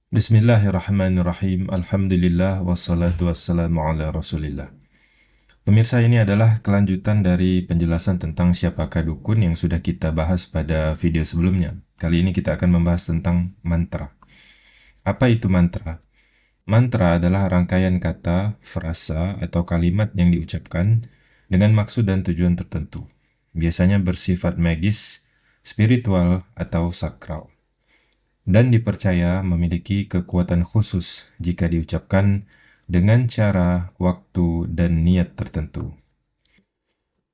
Bismillahirrahmanirrahim. Alhamdulillah wassalatu wassalamu ala Rasulillah. Pemirsa, ini adalah kelanjutan dari penjelasan tentang siapakah dukun yang sudah kita bahas pada video sebelumnya. Kali ini kita akan membahas tentang mantra. Apa itu mantra? Mantra adalah rangkaian kata, frasa, atau kalimat yang diucapkan dengan maksud dan tujuan tertentu. Biasanya bersifat magis, spiritual, atau sakral, dan dipercaya memiliki kekuatan khusus jika diucapkan dengan cara, waktu, dan niat tertentu.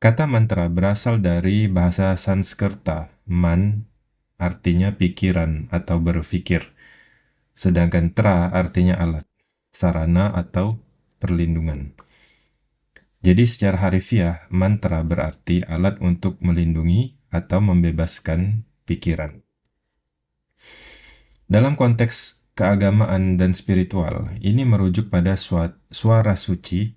Kata mantra berasal dari bahasa Sanskerta, man artinya pikiran atau berpikir, sedangkan tra artinya alat, sarana atau perlindungan. Jadi secara harfiah, mantra berarti alat untuk melindungi atau membebaskan pikiran. Dalam konteks keagamaan dan spiritual, ini merujuk pada suara suci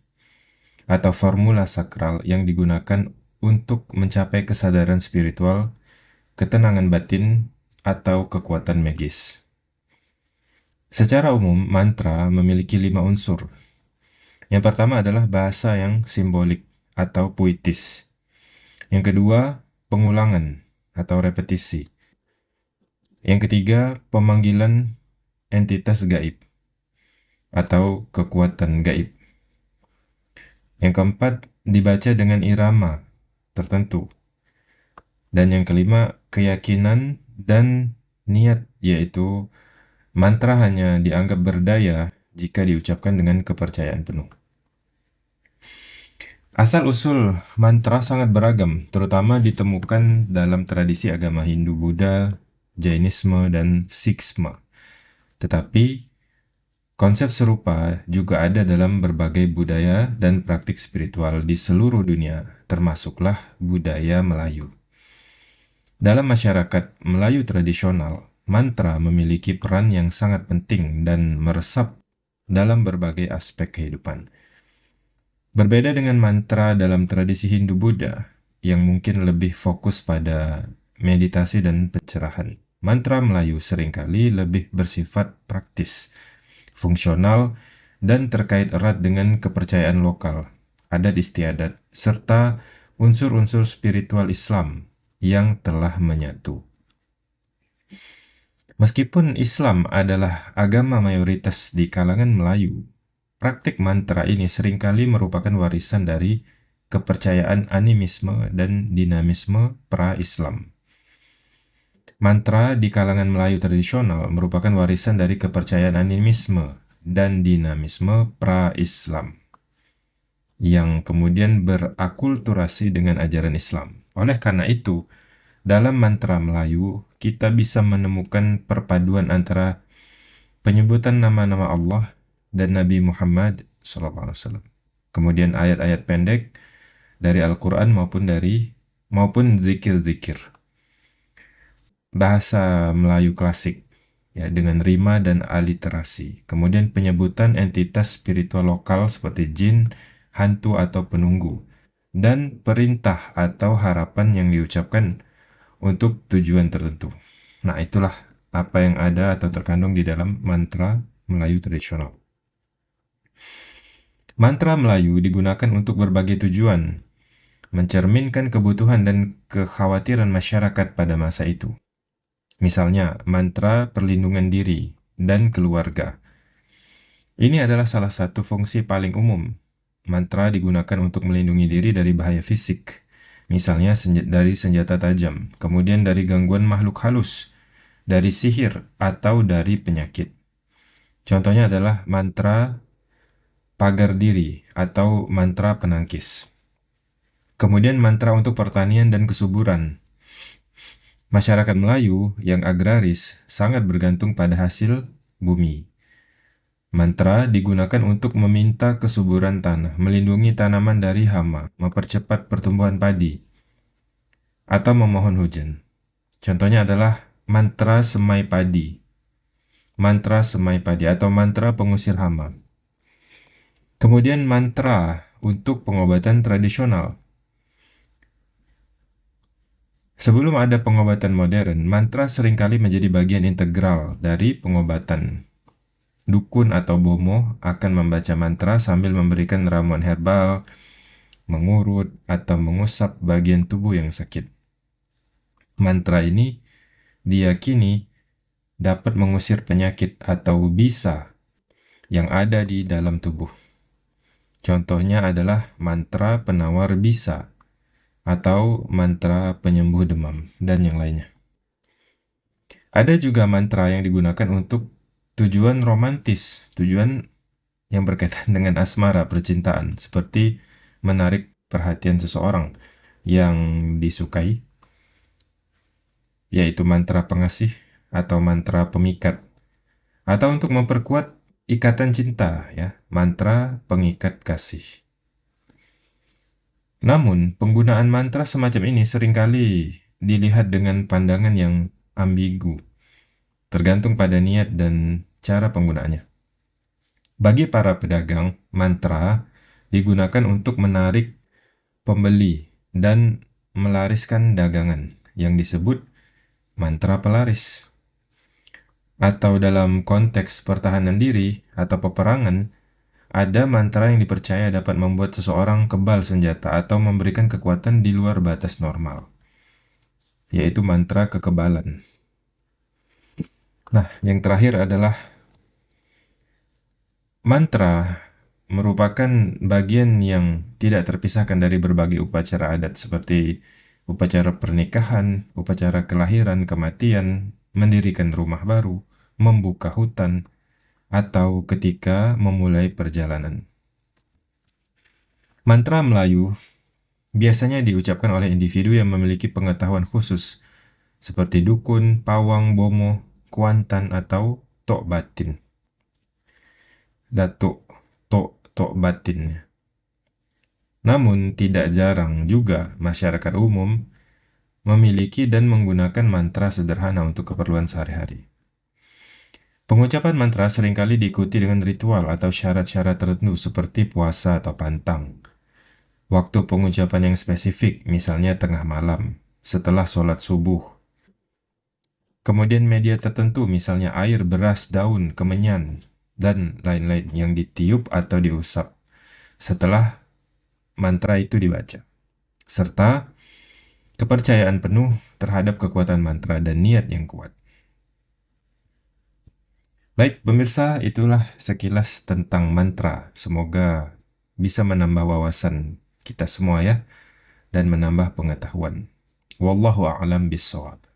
atau formula sakral yang digunakan untuk mencapai kesadaran spiritual, ketenangan batin, atau kekuatan magis. Secara umum, mantra memiliki 5 unsur. Yang pertama adalah bahasa yang simbolik atau puitis. Yang kedua, pengulangan atau repetisi. Yang ketiga, pemanggilan entitas gaib atau kekuatan gaib. Yang keempat, dibaca dengan irama tertentu. Dan yang kelima, keyakinan dan niat, yaitu mantra hanya dianggap berdaya jika diucapkan dengan kepercayaan penuh. Asal-usul mantra sangat beragam, terutama ditemukan dalam tradisi agama Hindu, Buddha, Jainisme, dan Sikhisme. Tetapi konsep serupa juga ada dalam berbagai budaya dan praktik spiritual di seluruh dunia, termasuklah budaya Melayu. Dalam masyarakat Melayu tradisional, mantra memiliki peran yang sangat penting dan meresap dalam berbagai aspek kehidupan. Berbeda dengan mantra dalam tradisi Hindu-Buddha, yang mungkin lebih fokus pada meditasi dan pencerahan, mantra Melayu seringkali lebih bersifat praktis, fungsional, dan terkait erat dengan kepercayaan lokal, adat istiadat, serta unsur-unsur spiritual Islam yang telah menyatu. Meskipun Islam adalah agama mayoritas di kalangan Melayu, praktik mantra ini seringkali merupakan warisan dari kepercayaan animisme dan dinamisme pra-Islam. Mantra di kalangan Melayu tradisional merupakan warisan dari kepercayaan animisme dan dinamisme pra-Islam yang kemudian berakulturasi dengan ajaran Islam. Oleh karena itu, dalam mantra Melayu, kita bisa menemukan perpaduan antara penyebutan nama-nama Allah dan Nabi Muhammad SAW. Kemudian ayat-ayat pendek dari Al-Quran maupun zikir-zikir. Bahasa Melayu klasik, ya, dengan rima dan aliterasi. Kemudian penyebutan entitas spiritual lokal seperti jin, hantu, atau penunggu. Dan perintah atau harapan yang diucapkan untuk tujuan tertentu. Nah, itulah apa yang ada atau terkandung di dalam mantra Melayu tradisional. Mantra Melayu digunakan untuk berbagai tujuan, mencerminkan kebutuhan dan kekhawatiran masyarakat pada masa itu. Misalnya, mantra perlindungan diri dan keluarga. Ini adalah salah satu fungsi paling umum. Mantra digunakan untuk melindungi diri dari bahaya fisik, misalnya dari senjata tajam, kemudian dari gangguan makhluk halus, dari sihir, atau dari penyakit. Contohnya adalah mantra pagar diri atau mantra penangkis. Kemudian mantra untuk pertanian dan kesuburan. Masyarakat Melayu yang agraris sangat bergantung pada hasil bumi. Mantra digunakan untuk meminta kesuburan tanah, melindungi tanaman dari hama, mempercepat pertumbuhan padi, atau memohon hujan. Contohnya adalah mantra semai padi atau mantra pengusir hama. Kemudian mantra untuk pengobatan tradisional. Sebelum ada pengobatan modern, mantra seringkali menjadi bagian integral dari pengobatan. Dukun atau bomoh akan membaca mantra sambil memberikan ramuan herbal, mengurut, atau mengusap bagian tubuh yang sakit. Mantra ini diyakini dapat mengusir penyakit atau bisa yang ada di dalam tubuh. Contohnya adalah mantra penawar bisa atau mantra penyembuh demam, dan yang lainnya. Ada juga mantra yang digunakan untuk tujuan romantis, tujuan yang berkaitan dengan asmara percintaan, seperti menarik perhatian seseorang yang disukai, yaitu mantra pengasih atau mantra pemikat, atau untuk memperkuat ikatan cinta, ya, mantra pengikat kasih. Namun, penggunaan mantra semacam ini seringkali dilihat dengan pandangan yang ambigu, tergantung pada niat dan cara penggunaannya. Bagi para pedagang, mantra digunakan untuk menarik pembeli dan melariskan dagangan yang disebut mantra pelaris. Atau dalam konteks pertahanan diri atau peperangan, ada mantra yang dipercaya dapat membuat seseorang kebal senjata atau memberikan kekuatan di luar batas normal, yaitu mantra kekebalan. Nah, yang terakhir adalah mantra merupakan bagian yang tidak terpisahkan dari berbagai upacara adat seperti upacara pernikahan, upacara kelahiran, kematian, mendirikan rumah baru, membuka hutan, atau ketika memulai perjalanan. Mantra Melayu biasanya diucapkan oleh individu yang memiliki pengetahuan khusus seperti dukun, pawang, bomoh, kuantan, atau tok batin. Datuk tok batin. Namun, tidak jarang juga masyarakat umum memiliki dan menggunakan mantra sederhana untuk keperluan sehari-hari. Pengucapan mantra seringkali diikuti dengan ritual atau syarat-syarat tertentu seperti puasa atau pantang. Waktu pengucapan yang spesifik, misalnya tengah malam, setelah sholat subuh. Kemudian media tertentu, misalnya air, beras, daun, kemenyan, dan lain-lain yang ditiup atau diusap setelah mantra itu dibaca. Serta kepercayaan penuh terhadap kekuatan mantra dan niat yang kuat. Baik, pemirsa, itulah sekilas tentang mantra. Semoga bisa menambah wawasan kita semua ya, dan menambah pengetahuan. Wallahu a'lam bishawab.